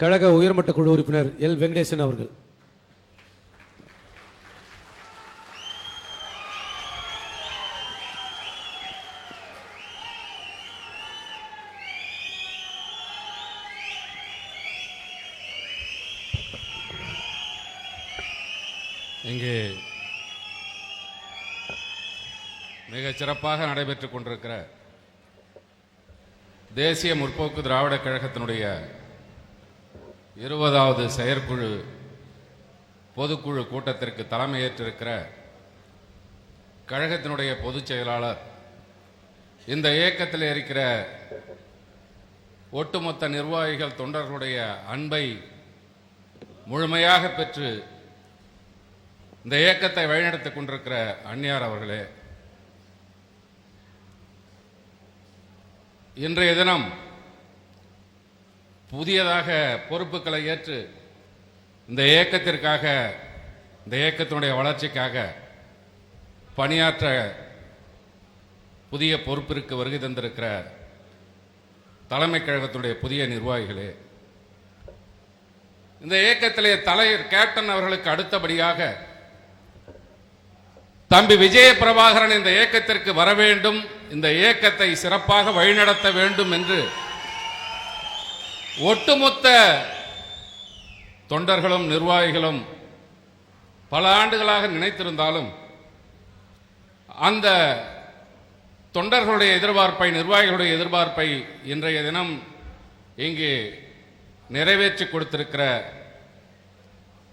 கழக உயர்மட்ட குழு உறுப்பினர் எல் வெங்கடேசன் அவர்கள். இங்கே மிகச் சிறப்பாக நடைபெற்றுக் கொண்டிருக்கிற தேசிய முற்போக்கு திராவிட கழகத்தினுடைய 20வது செயற்குழு பொதுக்குழு கூட்டத்திற்கு தலைமையேற்றிருக்கிற கழகத்தினுடைய பொதுச் செயலாளர், இந்த இயக்கத்தில் இருக்கிற ஒட்டுமொத்த நிர்வாகிகள் தொண்டர்களுடைய அன்பை முழுமையாக பெற்று இந்த இயக்கத்தை வழிநடத்திக் கொண்டிருக்கிற அந்நியார் அவர்களே, இன்றைய தினம் புதியதாக பொறுப்புகளை ஏற்று இந்த இயக்கத்திற்காக, இந்த இயக்கத்தினுடைய வளர்ச்சிக்காக பணியாற்ற புதிய பொறுப்பிற்கு வருகை தந்திருக்கிற தலைமை கழகத்தினுடைய புதிய நிர்வாகிகளே, இந்த இயக்கத்திலே தலைவர் கேப்டன் அவர்களுக்கு அடுத்தபடியாக தம்பி விஜய பிரபாகரன் இந்த இயக்கத்திற்கு வர வேண்டும், இந்த இயக்கத்தை சிறப்பாக வழிநடத்த வேண்டும் என்று ஒட்டுமொத்த தொண்டர்களும் நிர்வாகிகளும் பல ஆண்டுகளாக நினைத்திருந்தாலும் அந்த தொண்டர்களுடைய எதிர்பார்ப்பை, நிர்வாகிகளுடைய எதிர்பார்ப்பை இன்றைய தினம் இங்கே நிறைவேற்றி கொடுத்திருக்கிற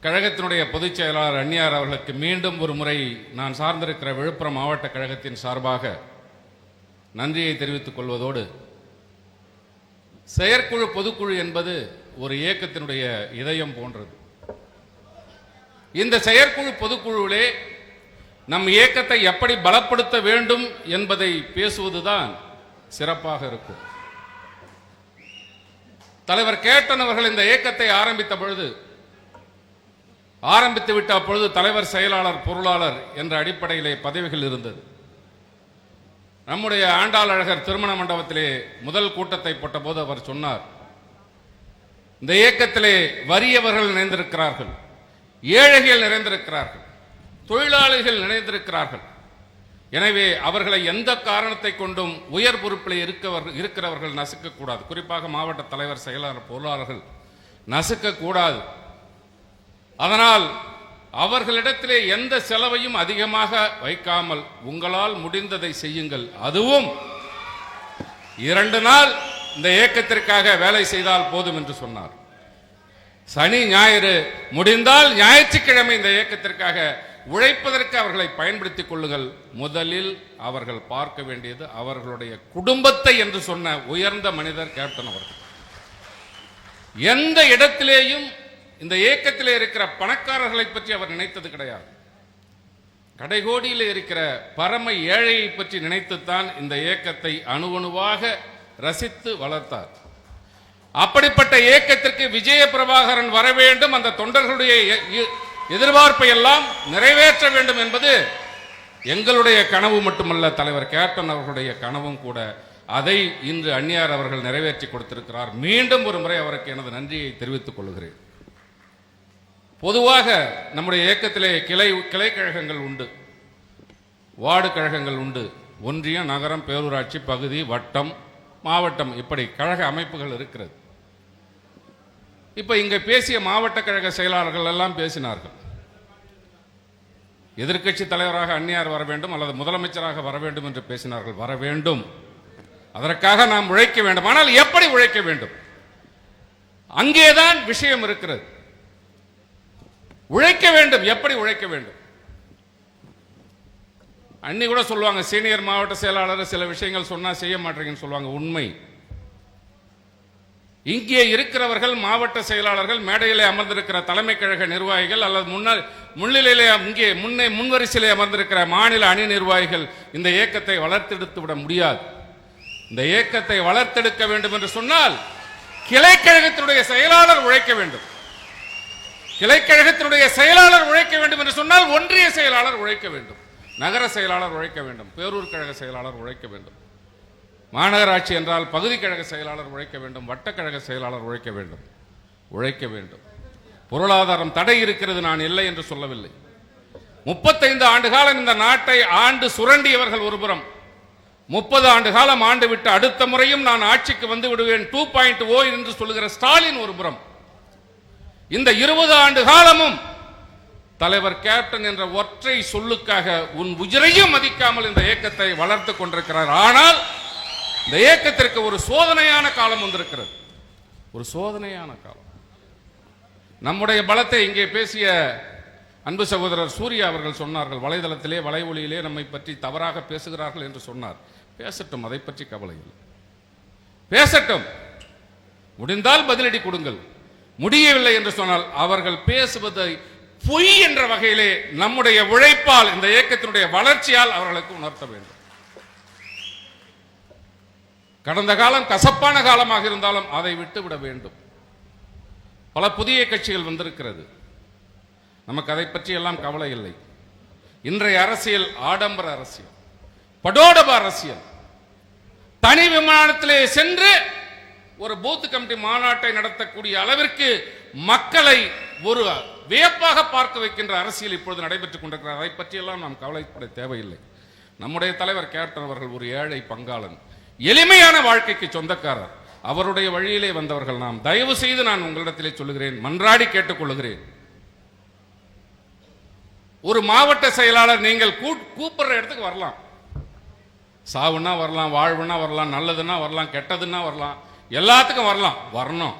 கழகத்தினுடைய பொதுச் செயலாளர் அந்நியார் அவர்களுக்கு மீண்டும் ஒரு முறை நான் சார்ந்திருக்கிற விழுப்புரம் மாவட்ட கழகத்தின் சார்பாக நன்றியை தெரிவித்துக் கொள்வதோடு, செயற்குழு பொதுக்குழு என்பது ஒரு இயக்கத்தினுடைய இதயம் போன்றது. இந்த செயற்குழு பொதுக்குழுவிலே நம் இயக்கத்தை எப்படி பலப்படுத்த வேண்டும் என்பதை பேசுவதுதான் சிறப்பாக இருக்கும். தலைவர் கேப்டன் அவர்கள் இந்த இயக்கத்தை ஆரம்பித்து விட்ட அப்பொழுது தலைவர், செயலாளர், பொருளாளர் என்ற அடிப்படையிலே பதவிகள் இருந்தது. நம்முடைய ஆண்டாள் அழகர் திருமண மண்டபத்திலே முதல் கூட்டத்தை போட்டபோது அவர் சொன்னார், இந்த இயக்கத்திலே வறியவர்கள் நிறைந்திருக்கிறார்கள், ஏழைகள் நிறைந்திருக்கிறார்கள், தொழிலாளிகள் நிறைந்திருக்கிறார்கள். எனவே அவர்களை எந்த காரணத்தை கொண்டும் உயர் பொறுப்பில் இருக்கிறவர்கள் நசுக்கக்கூடாது. குறிப்பாக மாவட்ட தலைவர், செயலாளர், பொருளாளர்கள் நசுக்கக்கூடாது. அதனால் அவர்களிடத்திலே எந்த செலவையும் அதிகமாக வைக்காமல் உங்களால் முடிந்ததை செய்யுங்கள், அதுவும் 2 நாள் இந்த இயக்கத்திற்காக வேலை செய்தால் போதும் என்று சொன்னார். சனி ஞாயிறு முடிந்தால் ஞாயிற்றுக்கிழமை இந்த இயக்கத்திற்காக உழைப்பதற்கு அவர்களை பயன்படுத்திக் கொள்ளுங்கள். முதலில் அவர்கள் பார்க்க வேண்டியது அவர்களுடைய குடும்பத்தை என்று சொன்ன உயர்ந்த மனிதர் கேப்டன் அவர்கள். எந்த இடத்திலேயும் இந்த இயக்கத்தில் இருக்கிற பணக்காரர்களை பற்றி அவர் நினைத்தது கிடையாது. கடைகோடியில் இருக்கிற பரம ஏழையை பற்றி நினைத்துத்தான் இந்த இயக்கத்தை அணுவணுவாக ரசித்து வளர்த்தார். அப்படிப்பட்ட இயக்கத்திற்கு விஜய பிரபாகரன் வர வேண்டும், அந்த தொண்டர்களுடைய எதிர்பார்ப்பை எல்லாம் நிறைவேற்ற வேண்டும் என்பது எங்களுடைய கனவு மட்டுமல்ல, தலைவர் கேப்டன் அவர்களுடைய கனவும் கூட. அதை இன்று அந்நியார் அவர்கள் நிறைவேற்றி கொடுத்திருக்கிறார். மீண்டும் ஒரு முறை அவருக்கு எனது நன்றியை தெரிவித்துக் கொள்கிறேன். பொதுவாக நம்முடைய இயக்கத்திலே கிளை கழகங்கள் உண்டு, வார்டு கழகங்கள் உண்டு, ஒன்றியம், நகரம், பேரூராட்சி, பகுதி, வட்டம், மாவட்டம், இப்படி கழக அமைப்புகள் இருக்கிறது. இப்ப இங்க பேசிய மாவட்ட கழக செயலாளர்கள் எல்லாம் பேசினார்கள், எதிர்க்கட்சி தலைவராக அந்நியார் வர வேண்டும் அல்லது முதலமைச்சராக வர வேண்டும் என்று பேசினார்கள். வர வேண்டும், அதற்காக நாம் உழைக்க வேண்டும். ஆனால் எப்படி உழைக்க வேண்டும்? அங்கேதான் விஷயம் இருக்கிறது. உழைக்க வேண்டும், எப்படி உழைக்க வேண்டும்? அன்னி கூட சொல்லுவாங்க, சீனியர் மாவட்ட செயலாளர் சில விஷயங்கள் சொன்னா செய்ய மாட்டீங்கன்னு சொல்லுவாங்க. உண்மை. இங்கே இருக்கிறவர்கள் மாவட்ட செயலாளர்கள், மேடையிலே அமர்ந்திருக்கிற தலைமை கழக நிர்வாகிகள் அல்லது முன்னிலையிலே இங்கே முன்வரிசையிலே அமர்ந்திருக்கிற மாநில அணி நிர்வாகிகள் இந்த இயக்கத்தை வளர்த்தெடுத்து விட முடியாது. இந்த இயக்கத்தை வளர்த்தெடுக்க வேண்டும் என்று சொன்னால் கிளைக்கழகத்தினுடைய செயலாளர் உழைக்க வேண்டும். கிளைக்கழகத்தினுடைய செயலாளர் உழைக்க வேண்டும் என்று சொன்னால் ஒன்றிய செயலாளர் உழைக்க வேண்டும், நகர செயலாளர் உழைக்க வேண்டும், பேரூர் கழக செயலாளர் உழைக்க வேண்டும், மாநகராட்சி என்றால் பகுதி கழக செயலாளர் உழைக்க வேண்டும், வட்டக்கழக செயலாளர் உழைக்க வேண்டும். உழைக்க வேண்டும். பொருளாதாரம் தடை இருக்கிறது, நான் இல்லை என்று சொல்லவில்லை. 35 ஆண்டு காலம் இந்த நாட்டை ஆண்டு சுரண்டியவர்கள் ஒருபுறம், 30 ஆண்டு காலம் ஆண்டு விட்டு அடுத்த முறையும் நான் ஆட்சிக்கு வந்து விடுவேன் 2.0 என்று சொல்லுகிற ஸ்டாலின் ஒருபுறம், இந்த 20 ஆண்டு காலமும் தலைவர் கேப்டன் என்ற ஒற்றை சொல்லுக்காக உன் உயிரையும் மதிக்காமல் இந்த இயக்கத்தை வளர்த்து கொண்டிருக்கிறார். ஆனால் இந்த இயக்கத்திற்கு ஒரு சோதனையான காலம் வந்திருக்கிறது, ஒரு சோதனையான காலம். நம்முடைய பலத்தை இங்கே பேசிய அன்பு சகோதரர் சூர்யா அவர்கள் சொன்னார்கள், வலைதளத்திலே வலை ஒளியிலே நம்மை பற்றி தவறாக பேசுகிறார்கள் என்று சொன்னார். பேசட்டும், அதை பற்றி கவலை இல்லை, பேசட்டும். முடிந்தால் பதிலடி கொடுங்கள், முடியவில்லை என்று சொன்னால் அவர்கள் பேசுவதை பொய் என்ற வகையிலே நம்முடைய உழைப்பால் இந்த இயக்கத்தினுடைய வளர்ச்சியால் அவர்களுக்கு உணர்த்த வேண்டும். கடந்த காலம் கசப்பான காலமாக இருந்தாலும் அதை விட்டுவிட வேண்டும். பல புதிய கட்சிகள் வந்திருக்கிறது, நமக்கு அதை பற்றி எல்லாம் கவலை இல்லை. இன்றைய அரசியல் ஆடம்பர அரசியல், படோடப அரசியல். தனி விமானத்திலே சென்று ஒரு பூத் கமிட்டி மாநாட்டை நடத்தக்கூடிய அளவிற்கு மக்களை ஒரு வியப்பாக பார்க்க வைக்கின்ற அரசியல் இப்பொழுது நடைபெற்றுக் கொண்டிருக்கிறார். அதை பற்றியெல்லாம் நாம் கவலைப்பட தேவையில்லை. நம்முடைய தலைவர் கேப்டன் அவர்கள் ஒரு ஏழை பங்காளன், எளிமையான வாழ்க்கைக்கு சொந்தக்காரர். அவருடைய வழியிலே வந்தவர்கள் நாம். தயவு செய்து நான் உங்களிடத்திலே சொல்லுகிறேன், மன்றாடி கேட்டுக்கொள்ளுகிறேன், ஒரு மாவட்ட செயலாளர் நீங்கள் கூப்பிடுற இடத்துக்கு வரலாம். சாவுன்னா வரலாம், வாழ்வுன்னா வரலாம், நல்லதுன்னா வரலாம், கெட்டதுன்னா வரலாம், எல்லாத்துக்கும் வரலாம். வரணும்,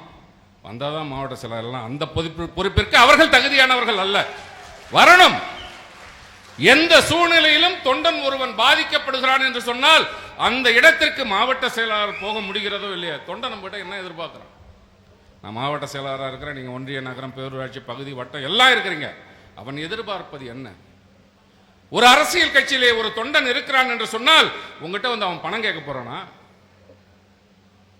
வந்தாதான் மாவட்ட செயலாளர். அந்த பொறுப்பிற்கு அவர்கள் தகுதியானவர்கள் அல்ல, வரணும். எந்த சூழ்நிலையிலும் தொண்டன் ஒருவன் பாதிக்கப்படுகிறான் என்று சொன்னால் அந்த இடத்திற்கு மாவட்ட செயலாளர் போக முடிகிறதோ இல்லையா? தொண்டன் நம்ம கிட்ட என்ன எதிர்பார்க்கிறான்? நான் மாவட்ட செயலாளராக இருக்கிறேன், நீங்க ஒன்றிய, நகரம், பேரூராட்சி, பகுதி, வட்டம் எல்லாம் இருக்கிறீங்க. அவன் எதிர்பார்ப்பது என்ன? ஒரு அரசியல் கட்சியிலே ஒரு தொண்டன் இருக்கிறான் என்று சொன்னால் உங்ககிட்ட வந்து அவன் பணம் கேட்க போறானா?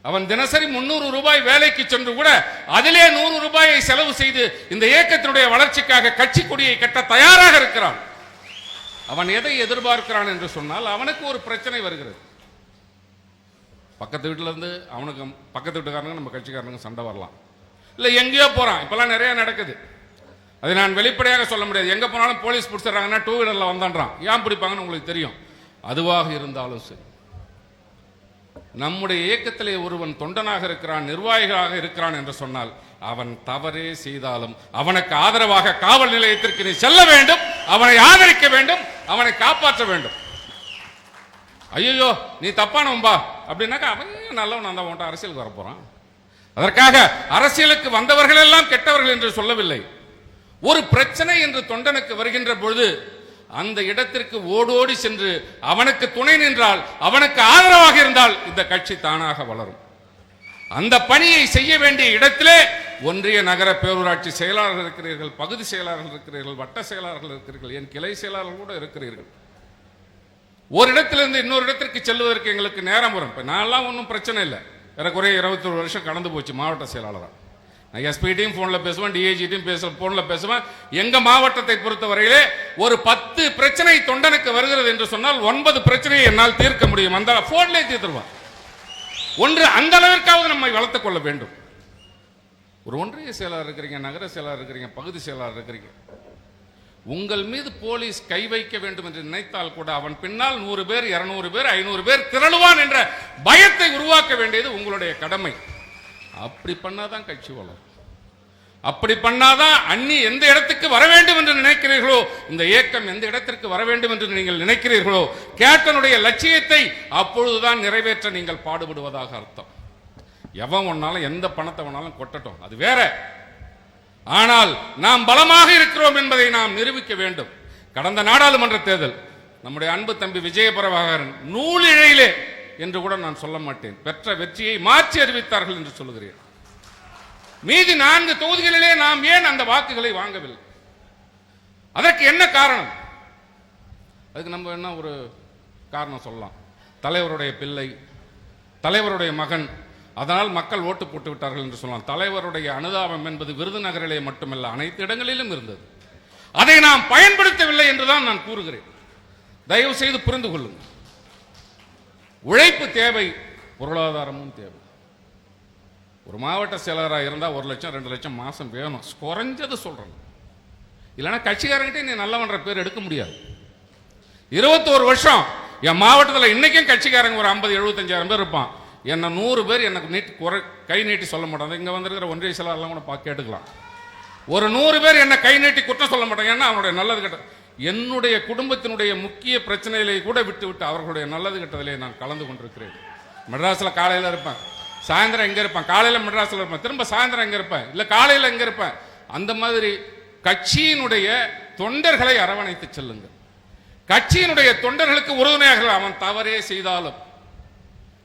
அவன் தினசரி 300 ரூபாய் வேலைக்கு சென்று கூட அதிலே 100 ரூபாயை செலவு செய்து இந்த இயக்கத்தினுடைய வளர்ச்சிக்காக கட்சி கொடியை கட்ட தயாராக இருக்கிறான். அவன் எதை எதிர்பார்க்கிறான் என்று சொன்னால் அவனுக்கு ஒரு பிரச்சனை வருகிறது. பக்கத்து வீட்டில இருந்து அவனுக்கு பக்கத்து வீட்டுக்காரங்க நம்ம கட்சிக்காரங்க சண்டை வரலாம், இல்லை எங்கேயோ போறான். இப்பெல்லாம் நிறைய நடக்குது, அதை நான் வெளிப்படையாக சொல்ல முடியாது. எங்க போனாலும் போலீஸ் பிடிச்சிடறாங்கன்னா 2 வீலர்ல வந்தான்றான். ஏன் பிடிப்பாங்கன்னு உங்களுக்கு தெரியும். அதுவாக இருந்தாலும் சரி, நம்முடைய இயக்கத்திலே ஒருவன் தொண்டனாக இருக்கிறான், நிர்வாகிகளாக இருக்கிறான் என்று சொன்னால் அவன் தவறே செய்தாலும் அவனுக்கு ஆதரவாக காவல் நிலையத்திற்கு நீ செல்ல வேண்டும், அவனை ஆதரிக்க வேண்டும், அவனை காப்பாற்ற வேண்டும். ஐயோ நீ தப்பானவன்பா அப்படின்னாக்கா அவன் நல்லவன், அந்த உன்ட்ட அரசியலுக்கு வரப்போறான். அதற்காக அரசியலுக்கு வந்தவர்கள் எல்லாம் கெட்டவர்கள் என்று சொல்லவில்லை. ஒரு பிரச்சனை என்று தொண்டனுக்கு வருகின்ற பொழுது அந்த இடத்திற்கு ஓடோடி சென்று அவனுக்கு துணை நின்றால், அவனுக்கு ஆதரவாக இருந்தால் இந்த கட்சி தானாக வளரும். அந்த பணியை செய்ய வேண்டிய இடத்திலே ஒன்றிய, நகர, பேரூராட்சி செயலாளர்கள் இருக்கிறீர்கள், பகுதி செயலாளர்கள் இருக்கிறீர்கள், வட்ட செயலாளர்கள் இருக்கிறீர்கள், என் கிளை செயலாளர்கள் கூட இருக்கிறீர்கள். ஒரு இடத்திலிருந்து இன்னொரு இடத்திற்கு செல்வதற்கு எங்களுக்கு நேரம் வரும். இப்ப நான்லாம் ஒன்றும் பிரச்சனை இல்லை, ஏறக்குறைய 21 வருஷம் கடந்து போச்சு மாவட்ட செயலாளராக. நான் எஸ்பிட்டையும் போன்ல பேசுவேன், டிஐஜிட்டையும் போன்ல பேசுவேன். எங்க மாவட்டத்தை பொறுத்தவரையிலே ஒரு 10 பிரச்சனை தொண்டனுக்கு வருகிறது என்று சொன்னால் 9 பிரச்சனையை என்னால் தீர்க்க முடியும். அந்த போன்லேயே தீர்த்துருவான். ஒன்று, அந்த அளவிற்காவது நம்மை வளர்த்துக் கொள்ள வேண்டும். ஒரு ஒன்றிய செயலாளர் இருக்கிறீங்க, நகர செயலாளர் இருக்கிறீங்க, பகுதி செயலாளர் இருக்கிறீங்க, உங்கள் மீது போலீஸ் கை வைக்க வேண்டும் என்று நினைத்தால் கூட அவன் பின்னால் 100 பேர், 200 பேர், 500 பேர் திரளுவான் என்ற பயத்தை உருவாக்க வேண்டியது உங்களுடைய கடமை. அப்படி பண்ணாதான் கட்சி வளரும். அப்படி பண்ணாதான் அண்ணி எந்த இடத்துக்கு வர வேண்டும் என்று நினைக்கிறீர்களோ, இந்த இயக்கம் எந்த இடத்திற்கு வர வேண்டும் என்று நீங்கள் நினைக்கிறீர்களோ, கேப்டனுடைய லட்சியத்தை அப்பொழுதுதான் நிறைவேற்ற நீங்கள் பாடுபடுவதாக அர்த்தம். எவன் ஒன்னாலும் எந்த பணத்தை வேணாலும் கொட்டட்டும், அது வேற. ஆனால் நாம் பலமாக இருக்கிறோம் என்பதை நாம் நிரூபிக்க வேண்டும். கடந்த நாடாளுமன்ற தேர்தல் நம்முடைய அன்பு தம்பி விஜயபிரபாகரன் நூலிழையிலே என்று கூட நான் சொல்ல மாட்டேன், பெற்ற வெற்றியை மாற்றி அறிவித்தார்கள் என்று சொல்லுகிறேன். மீதி 4 தொகுதிகளிலே நாம் ஏன் அந்த வாக்குகளை வாங்கவில்லை? அதற்கு என்ன காரணம்? அதுக்கு நம்ம என்ன ஒரு காரணம் சொல்லலாம். தலைவருடைய பிள்ளை, தலைவருடைய மகன், அதனால் மக்கள் ஓட்டு போட்டு விட்டார்கள் என்று சொல்லலாம். தலைவருடைய அனுதாபம் என்பது விருதுநகரிலே மட்டுமல்ல, அனைத்து இடங்களிலும் இருந்தது. அதை நாம் பயன்படுத்தவில்லை என்றுதான் நான் கூறுகிறேன். தயவு செய்து புரிந்து கொள்ளுங்கள். உழைப்பு தேவை, பொருளாதாரமும் தேவை. ஒரு மாவட்ட செயலராக இருந்தால் 1 லட்சம் 2 லட்சம் மாதம் வேணும், குறைஞ்சது சொல்கிறேன். இல்லைன்னா கட்சிக்காரங்கிட்டே நீ நல்லவன்ற பேர் எடுக்க முடியாது. 21 வருஷம் என் மாவட்டத்தில் இன்னைக்கும் கட்சிக்காரங்க ஒரு 50-75,000 பேர் இருப்பான். என்ன 100 பேர் எனக்கு கை நீட்டி சொல்ல மாட்டாங்க. இங்கே வந்திருக்கிற ஒன்றிய செயலாளர்லாம் கூட கேட்டுக்கலாம். ஒரு 100 பேர் என்ன கை நீட்டி குற்றம் சொல்ல மாட்டாங்க. ஏன்னா அவனுடைய நல்லது கெட்ட என்னுடைய குடும்பத்தினுடைய முக்கிய பிரச்சனைகளை கூட விட்டு அவர்களுடைய நல்லது கெட்டதிலே நான் கலந்து கொண்டிருக்கிறேன். மெட்ராஸில் காலையில் இருப்பேன், சாயந்தரம் எங்கே இருப்பேன். காலையில் மெட்ராஸில் இருப்பேன், திரும்ப சாயந்தரம் எங்கே இருப்பேன், இல்லை காலையில் எங்கே இருப்பேன். அந்த மாதிரி கட்சியினுடைய தொண்டர்களை அரவணைத்து செல்லுங்கள். கட்சியினுடைய தொண்டர்களுக்கு உறுதுணையாக அவன் தவறே செய்தாலும்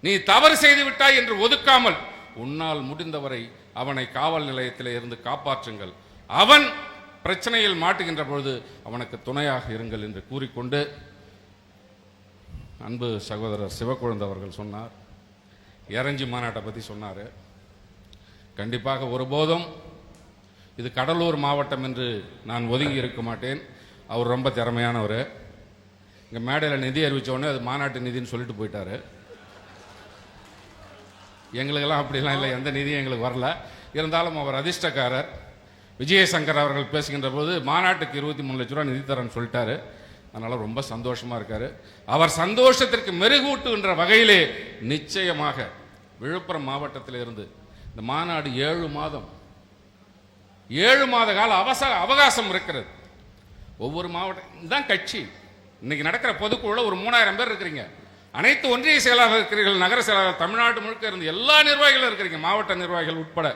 நீ தவறு செய்து விட்டாய் என்று ஒதுக்காமல் உன்னால் முடிந்தவரை அவனை காவல் நிலையத்தில் இருந்து காப்பாற்றுங்கள். அவன் பிரச்சனையில் மாட்டுகின்ற பொழுது அவனுக்கு துணையாக இருங்கள் என்று கூறிக்கொண்டு, அன்பு சகோதரர் சிவக்குழந்தை அவர்கள் சொன்னார், எரஞ்சி மாநாட்டை பற்றி சொன்னார். கண்டிப்பாக ஒருபோதும் இது கடலூர் மாவட்டம் என்று நான் ஒதுங்கி இருக்க மாட்டேன். அவர் ரொம்ப திறமையானவர். இங்கே மேடையில் நிதி அறிவித்த உடனே அது மாநாட்டு நிதின்னு சொல்லிட்டு போயிட்டாரு. எங்களுக்கெல்லாம் அப்படிலாம் இல்லை, எந்த நிதியும் எங்களுக்கு வரல. இருந்தாலும் அவர் அதிர்ஷ்டக்காரர். விஜயசங்கர் அவர்கள் பேசுகின்ற போது மாநாட்டுக்கு 23 லட்ச ரூபா நிதி தரேன்னு சொல்லிட்டாரு. அதனால் ரொம்ப சந்தோஷமாக இருக்கார். அவர் சந்தோஷத்திற்கு மெருகூட்டுகின்ற வகையிலே நிச்சயமாக விழுப்புரம் மாவட்டத்தில் இருந்து இந்த மாநாடு 7 மாத கால அவகாசம் இருக்கிறது. ஒவ்வொரு மாவட்டம் தான் கட்சி. இன்னைக்கு நடக்கிற பொதுக்குழுவில் ஒரு 3000 பேர் இருக்கிறீங்க. அனைத்து ஒன்றிய செயலாளர் இருக்கிறீர்கள், நகர செயலாளர், தமிழ்நாடு முழுக்க இருந்து எல்லா நிர்வாகிகளும் இருக்கிறீங்க, மாவட்ட நிர்வாகிகள் உட்பட.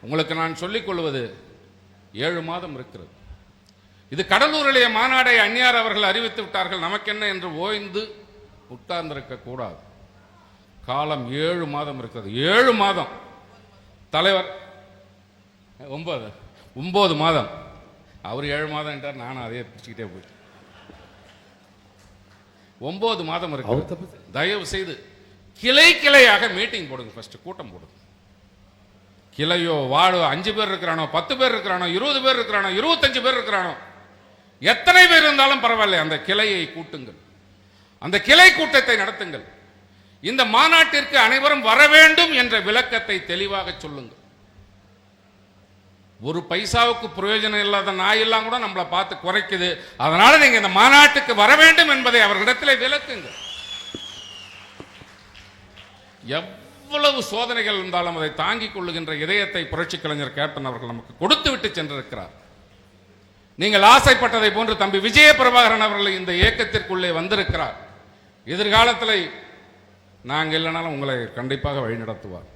உங்களுக்கு நான் சொல்லிக் கொள்வது 7 மாதம் இருக்கிறது. இது கடலூரிலேயே மாநாடை அந்நியார் அவர்கள் அறிவித்து விட்டார்கள், நமக்கென்ன என்று ஓய்ந்து உட்கார்ந்திருக்க கூடாது. காலம் 7 மாதம் இருக்கிறது. 7 மாதம் தலைவர் 9 மாதம். அவர் 7 மாதம் என்றார், நானும் அதே பிடிச்சிக்கிட்டே போயிட்டேன். 9 மாதம் இருக்கு. தயவு செய்து கிளையாக மீட்டிங் போடுங்க. ஃபர்ஸ்ட் கூட்டம் போடுங்க. கிளையோ வாழோ 5 பேர் இருக்கிறானோ, 10 பேர் இருக்கிறானோ, 20 பேர் இருக்கிறானோ, 25 பேர் இருக்கிறானோ, எத்தனை பேர் இருந்தாலும் பரவாயில்லை, அந்த கிளையை கூட்டுங்கள். அந்த கிளை கூட்டத்தை நடத்துங்கள். இந்த மாநாட்டிற்கு அனைவரும் வர வேண்டும் என்ற விளக்கத்தை தெளிவாக சொல்லுங்கள். ஒரு பைசாவுக்கு பிரயோஜனம் இல்லாத நாயெல்லாம் கூட நம்மளை பார்த்து குறைக்குது. அதனால நீங்க இந்த மாநாட்டுக்கு வர வேண்டும் என்பதை அவர்களிடத்தில் விளக்குங்கள். எவ்வளவு சோதனைகள் இருந்தாலும் அதை தாங்கிக் கொள்ளுகின்ற இதயத்தை புரட்சி கலைஞர் கேப்டன் அவர்கள் நமக்கு கொடுத்து விட்டு சென்றிருக்கிறார். நீங்கள் ஆசைப்பட்டதை போன்று தம்பி விஜய பிரபாகரன் அவர்கள் இந்த இயக்கத்திற்குள்ளே வந்திருக்கிறார். எதிர்காலத்தில் நாங்கள் இல்லைனாலும் உங்களை கண்டிப்பாக வழிநடத்துவார்.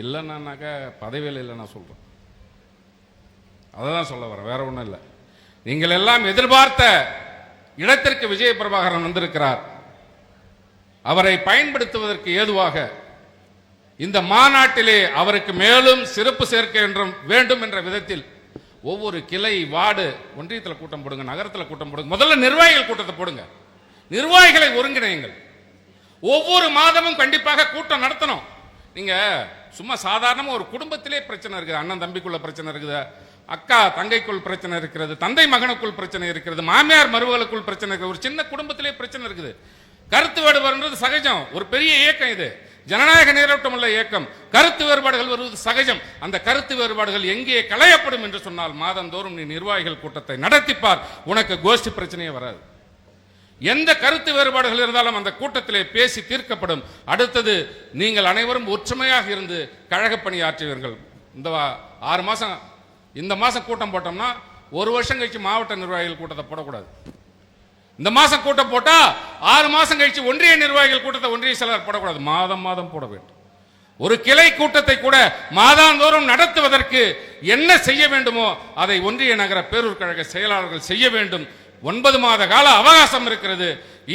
இல்லைன்னாக்க பதவியில் இல்லை நான் சொல்றேன். அதை தான் சொல்ல வரேன், வேற ஒன்றும் இல்லை. நீங்கள் எல்லாம் எதிர்பார்த்த இடத்திற்கு விஜய பிரபாகரன் வந்திருக்கிறார். அவரை பயன்படுத்துவதற்கு ஏதுவாக இந்த மாநாட்டிலே அவருக்கு மேலும் சிறப்பு சேர்க்க வேண்டும் என்ற விதத்தில் ஒவ்வொரு கிளை, வார்டு, ஒன்றியத்தில் கூட்டம் போடுங்க, நகரத்தில் கூட்டம் போடுங்க. முதல்ல நிர்வாகிகள் கூட்டத்தை போடுங்க. நிர்வாகிகளை ஒருங்கிணையுங்கள். ஒவ்வொரு மாதமும் கண்டிப்பாக கூட்டம் நடத்தணும். நீங்க சும்மா சாதாரணமா ஒரு குடும்பத்திலே பிரச்சனை இருக்குது, அண்ணன் தம்பிக்குள்ள பிரச்சனை இருக்குது, அக்கா தங்கைக்குள் பிரச்சனை இருக்கிறது, தந்தை மகனுக்குள் பிரச்சனை இருக்கிறது, மாமியார் மருமகளுக்குள் பிரச்சனை இருக்குது, ஒரு சின்ன குடும்பத்திலே பிரச்சனை இருக்குது. கருத்து வேறுபாடுன்றது சகஜம். ஒரு பெரிய இயக்கம் இது, ஜனநாயக நீரோட்டம் உள்ள இயக்கம். கருத்து வேறுபாடுகள் வருவது சகஜம். அந்த கருத்து வேறுபாடுகள் எங்கே களையப்படும் என்று சொன்னால் மாதந்தோறும் நீ நிர்வாகிகள் கூட்டத்தை நடத்திப்பார், உனக்கு கோஷ்டி பிரச்சனையே வராது. எந்த கருத்து வேறுபாடுகள் இருந்தாலும் அந்த கூட்டத்திலே பேசி தீர்க்கப்படும். அடுத்தது, நீங்கள் அனைவரும் ஒற்றுமையாக இருந்து கழக பணி ஆற்றுவீர்கள். இந்த 6 மாசம், இந்த மாசம் கூட்டம் போட்டோம்னா 1 வருஷம் கழிச்சு மாவட்ட நிர்வாகிகள் கூட்டத்தை போடக்கூடாது. இந்த மாசம் கூட்டம் போட்டா 6 மாசம் கழிச்சு ஒன்றிய நிர்வாகிகள் கூட்டத்தை ஒன்றிய செயலர் போடக்கூடாது, மாதம் மாதம் போட வேண்டும். ஒரு கிளை கூட்டத்தை கூட மாதாந்தோறும் நடத்துவதற்கு என்ன செய்ய வேண்டுமோ அதை ஒன்றிய நகர பேரூர் கழக செயலாளர்கள் செய்ய வேண்டும். 9 மாத கால அவகாசம் இருக்கிறது.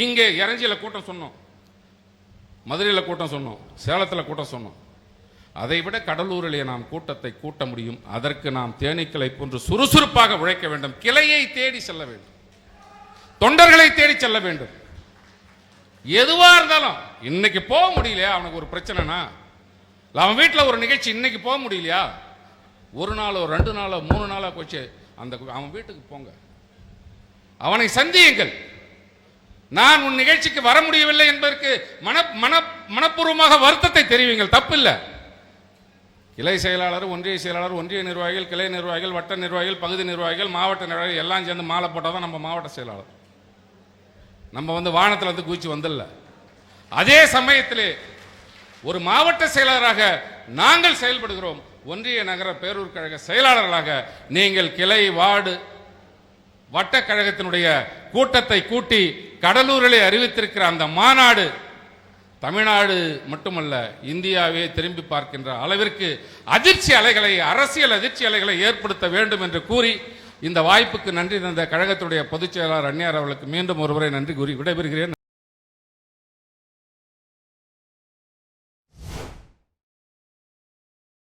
இங்கே எரஞ்சியில கூட்டம் சொன்னோம், மதுரையில் கூட்டம் சொன்னோம், சேலத்தில் கூட்டம் சொன்னோம். அதை விட கடலூரிலே நாம் கூட்டத்தை கூட்ட முடியும். அதற்கு நாம் தேனீக்களை போன்று சுறுசுறுப்பாக உழைக்க வேண்டும். கிளையை தேடி செல்ல வேண்டும், தொண்டர்களை தேடி செல்ல வேண்டும். எதுவா இருந்தாலும் இன்னைக்கு போக முடியலையா, அவனுக்கு ஒரு பிரச்சனைனா, அவன் வீட்டில் ஒரு நிகழ்ச்சி இன்னைக்கு போக முடியலையா, 1 நாளோ 2 நாளோ 3 நாளோ போச்சு, அவன் வீட்டுக்கு போங்க, அவனை சந்தியுங்கள். நான் உன் நிகழ்ச்சிக்கு வர முடியவில்லை என்பதற்கு மனப்பூர்வமாக வருத்தத்தை தெரிவிங்கள், தப்பில்லை. கிளை செயலாளர், ஒன்றிய செயலாளர், ஒன்றிய நிர்வாகிகள், கிளை நிர்வாகிகள், வட்ட நிர்வாகிகள், பகுதி நிர்வாகிகள், மாவட்ட நிர்வாகிகள் எல்லாம் சேர்ந்து மாலை போட்டால் தான் நம்ம மாவட்ட செயலாளர். நம்ம வானத்தில் குதிச்சு வந்துடல. அதே சமயத்திலே ஒரு மாவட்ட செயலாளராக நாங்கள் செயல்படுகிறோம். ஒன்றிய நகர பேரூர் கழக செயலாளர்களாக நீங்கள் கிளை, வார்டு, வட்ட கழகத்தினுடைய கூட்டத்தை கூட்டி கடலூரிலே அறிவித்திருக்கிற அந்த மாநாடு தமிழ்நாடு மட்டுமல்ல, இந்தியாவே திரும்பி பார்க்கின்ற அளவிற்கு அதிர்ச்சி அலைகளை, அரசியல் அதிர்ச்சி அலைகளை ஏற்படுத்த வேண்டும் என்று கூறி இந்த வாய்ப்புக்கு நன்றி தந்த கழகத்துடைய பொதுச் செயலாளர் அந்நியார் அவர்களுக்கு மீண்டும் ஒருமுறை நன்றி கூறி விடைபெறுகிறேன்.